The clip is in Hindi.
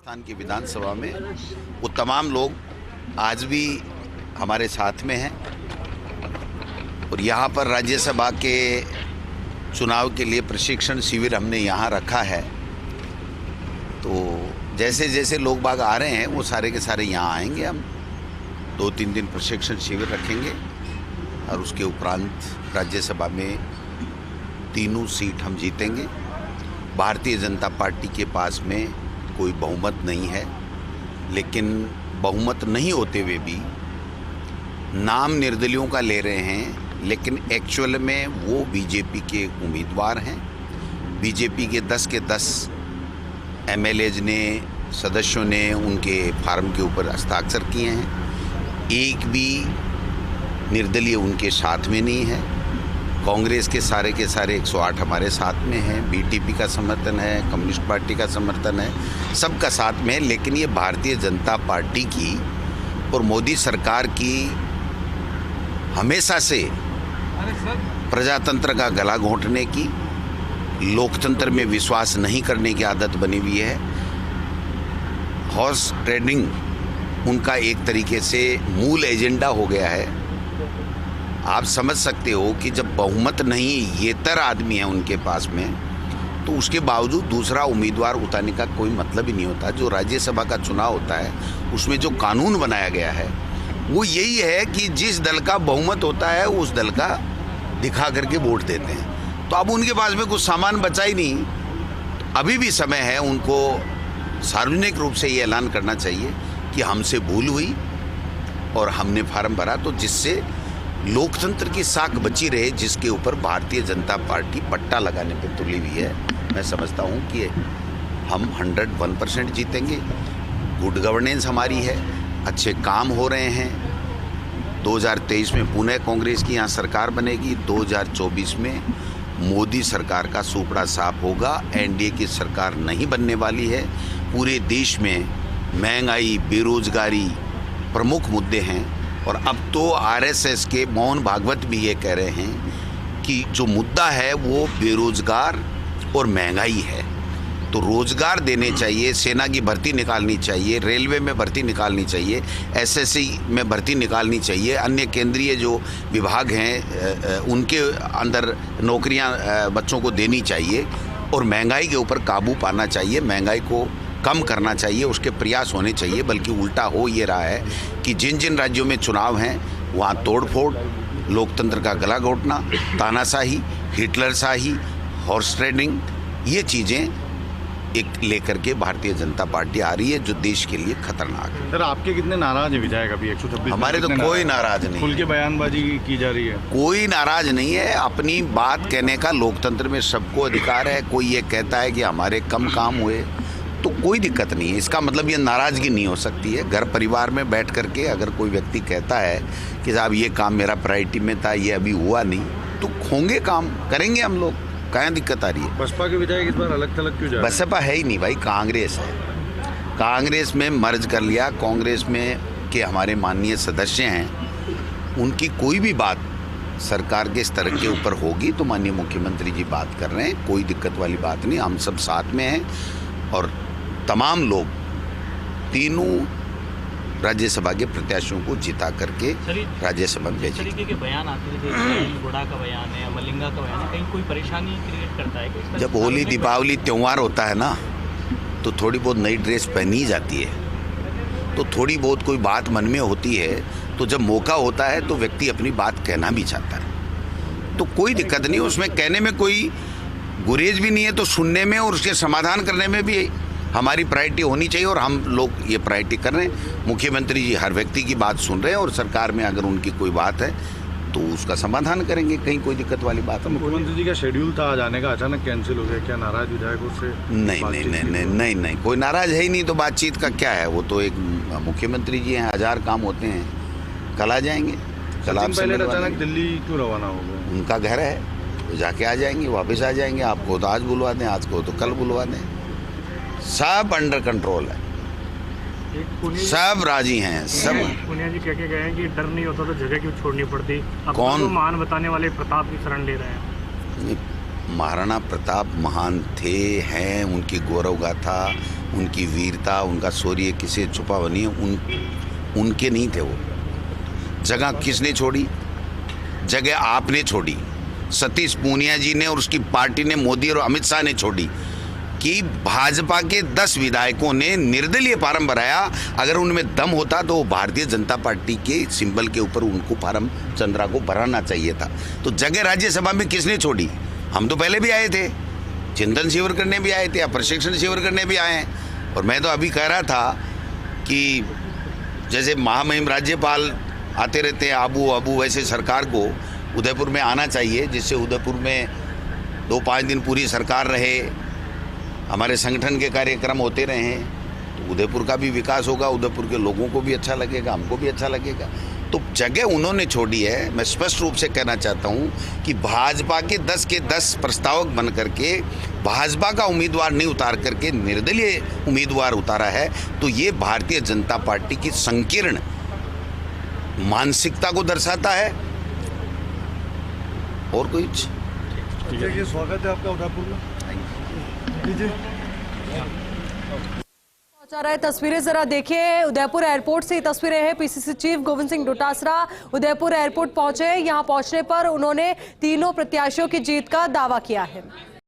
राजस्थान की विधानसभा में वो तमाम लोग आज भी हमारे साथ में हैं और यहाँ पर राज्यसभा के चुनाव के लिए प्रशिक्षण शिविर हमने यहाँ रखा है। तो जैसे जैसे लोग बाग आ रहे हैं वो सारे के सारे यहाँ आएंगे। हम 2-3 दिन प्रशिक्षण शिविर रखेंगे और उसके उपरांत राज्यसभा में 3 सीट हम जीतेंगे। भारतीय जनता पार्टी के पास में कोई बहुमत नहीं है, लेकिन बहुमत नहीं होते हुए भी नाम निर्दलियों का ले रहे हैं, लेकिन एक्चुअल में वो बीजेपी के उम्मीदवार हैं। बीजेपी के 10 के 10 एमएलएज ने, सदस्यों ने उनके फार्म के ऊपर हस्ताक्षर किए हैं। एक भी निर्दलीय उनके साथ में नहीं है। कांग्रेस के सारे 108 हमारे साथ में हैं। बीटीपी का समर्थन है, कम्युनिस्ट पार्टी का समर्थन है, सबका साथ में है। लेकिन ये भारतीय जनता पार्टी की और मोदी सरकार की हमेशा से प्रजातंत्र का गला घोंटने की, लोकतंत्र में विश्वास नहीं करने की आदत बनी हुई है। हॉर्स ट्रेडिंग उनका एक तरीके से मूल एजेंडा हो गया है। आप समझ सकते हो कि जब बहुमत नहीं, येतर आदमी है उनके पास में, तो उसके बावजूद दूसरा उम्मीदवार उतारने का कोई मतलब ही नहीं होता। जो राज्यसभा का चुनाव होता है उसमें जो कानून बनाया गया है वो यही है कि जिस दल का बहुमत होता है उस दल का दिखा करके वोट देते हैं। तो अब उनके पास में कुछ सामान बचा ही नहीं। अभी भी समय है उनको सार्वजनिक रूप से ये ऐलान करना चाहिए कि हमसे भूल हुई और हमने फार्म भरा, तो जिससे लोकतंत्र की साख बची रहे, जिसके ऊपर भारतीय जनता पार्टी पट्टा लगाने पर तुली हुई है। मैं समझता हूँ कि हम 101% जीतेंगे। गुड गवर्नेंस हमारी है, अच्छे काम हो रहे हैं। 2023 में पुनः कांग्रेस की यहाँ सरकार बनेगी। 2024 में मोदी सरकार का सुपड़ा साफ होगा। एनडीए की सरकार नहीं बनने वाली है। पूरे देश में महंगाई, बेरोजगारी प्रमुख मुद्दे हैं और अब तो आरएसएस के मोहन भागवत भी ये कह रहे हैं कि जो मुद्दा है वो बेरोजगार और महंगाई है। तो रोजगार देने चाहिए, सेना की भर्ती निकालनी चाहिए, रेलवे में भर्ती निकालनी चाहिए, एसएससी में भर्ती निकालनी चाहिए, अन्य केंद्रीय जो विभाग हैं उनके अंदर नौकरियां बच्चों को देनी चाहिए और महंगाई के ऊपर काबू पाना चाहिए। महंगाई को कम करना चाहिए, उसके प्रयास होने चाहिए। बल्कि उल्टा हो ये रहा है कि जिन जिन राज्यों में चुनाव हैं वहाँ तोड़फोड़, लोकतंत्र का गला घोंटना, तानाशाही, हिटलरशाही, हॉर्स ट्रेडिंग, ये चीज़ें एक लेकर के भारतीय जनता पार्टी आ रही है जो देश के लिए खतरनाक है। सर, आपके कितने नाराज है विधायक अभी 126? हमारे तो कोई नाराज नहीं, खुल के बयानबाजी की जा रही है। कोई नाराज नहीं है। अपनी बात कहने का लोकतंत्र में सबको अधिकार है। कोई ये कहता है कि हमारे कम काम हुए तो कोई दिक्कत नहीं है। इसका मतलब ये नाराज़गी नहीं हो सकती है। घर परिवार में बैठ करके अगर कोई व्यक्ति कहता है कि साहब ये काम मेरा प्रायोरिटी में था, ये अभी हुआ नहीं, तो होंगे काम, करेंगे हम लोग। कहाँ दिक्कत आ रही है? बसपा के विधायक इस बार अलग थलग क्यों जा रहे हैं? बसपा है ही नहीं भाई, कांग्रेस है। कांग्रेस में मर्ज कर लिया। कांग्रेस में के हमारे माननीय सदस्य हैं, उनकी कोई भी बात सरकार के स्तर के ऊपर होगी तो माननीय मुख्यमंत्री जी बात कर रहे हैं। कोई दिक्कत वाली बात नहीं, हम सब साथ में हैं और तमाम लोग 3 राज्यसभा के प्रत्याशियों को जिता करके राज्यसभा में भेजेंगे। तरीके के बयान आते हैं, घोड़ा का बयान है, मलिंगा का बयान है, कहीं कोई परेशानी क्रिएट करता है? जब होली, दीपावली, त्यौहार होता है ना, तो थोड़ी बहुत नई ड्रेस पहनी जाती है। तो थोड़ी बहुत कोई बात मन में होती है, तो जब मौका होता है तो व्यक्ति अपनी बात कहना भी चाहता है। तो कोई दिक्कत नहीं, उसमें कहने में कोई गुरेज भी नहीं है। तो सुनने में और उसके समाधान करने में भी हमारी प्रायोरिटी होनी चाहिए और हम लोग ये प्रायोरिटी कर रहे हैं। मुख्यमंत्री जी हर व्यक्ति की बात सुन रहे हैं और सरकार में अगर उनकी कोई बात है तो उसका समाधान करेंगे। कहीं कोई दिक्कत वाली बात है? मुख्यमंत्री जी का शेड्यूल था आज आने का, अचानक कैंसिल हो गया। क्या नाराज विधायकों से? नहीं, कोई नाराज है ही नहीं। तो बातचीत का क्या है? वो तो एक मुख्यमंत्री जी हैं, 1000 काम होते हैं। कल आ जाएंगे। कल आप अचानक दिल्ली क्यों रवाना हो गए? उनका घर है, तो जाके आ जाएंगे, वापस आ जाएंगे। आपको तो आज बुलवा दें, आज को तो कल बुलवा दें। सब अंडर कंट्रोल है, सब राजी हैं। सब पुनिया जी कह के गए हैं कि डर नहीं होता तो जगह क्यों छोड़नी पड़ती। अब कौन? तो मान बताने वाले प्रताप की शरण ले रहे हैं। महाराणा प्रताप महान थे, हैं, उनकी गौरव गाथा, उनकी वीरता, उनका शौर्य किसे छुपा बनी, उनके नहीं थे वो। जगह किसने छोड़ी? जगह आपने छोड़ी, सतीश पूनिया जी ने और उसकी पार्टी ने, मोदी और अमित शाह ने छोड़ी कि भाजपा के 10 विधायकों ने निर्दलीय फार्म भराया। अगर उनमें दम होता तो भारतीय जनता पार्टी के सिंबल के ऊपर उनको फार्म चंद्रा को भराना चाहिए था। तो जगह राज्यसभा में किसने छोड़ी? हम तो पहले भी आए थे, चिंतन शिविर करने भी आए थे या प्रशिक्षण शिविर करने भी आए हैं। और मैं तो अभी कह रहा था कि जैसे महामहिम राज्यपाल आते रहते हैं आबू, वैसे सरकार को उदयपुर में आना चाहिए, जिससे उदयपुर में 2-5 दिन पूरी सरकार रहे, हमारे संगठन के कार्यक्रम होते रहे, तो उदयपुर का भी विकास होगा, उदयपुर के लोगों को भी अच्छा लगेगा, हमको भी अच्छा लगेगा। तो जगह उन्होंने छोड़ी है। मैं स्पष्ट रूप से कहना चाहता हूं कि भाजपा के 10 के 10 प्रस्तावक बन करके भाजपा का उम्मीदवार नहीं उतार करके निर्दलीय उम्मीदवार उतारा है, तो ये भारतीय जनता पार्टी की संकीर्ण मानसिकता को दर्शाता है और कुछ। ये स्वागत है आपका उदयपुर में। पहुंचा रहे तस्वीरें जरा देखिए, उदयपुर एयरपोर्ट से तस्वीरें हैं। PCC chief Govind Singh Dotasra Udaipur airport पहुंचे। यहां पहुंचने पर उन्होंने तीनों प्रत्याशियों की जीत का दावा किया है।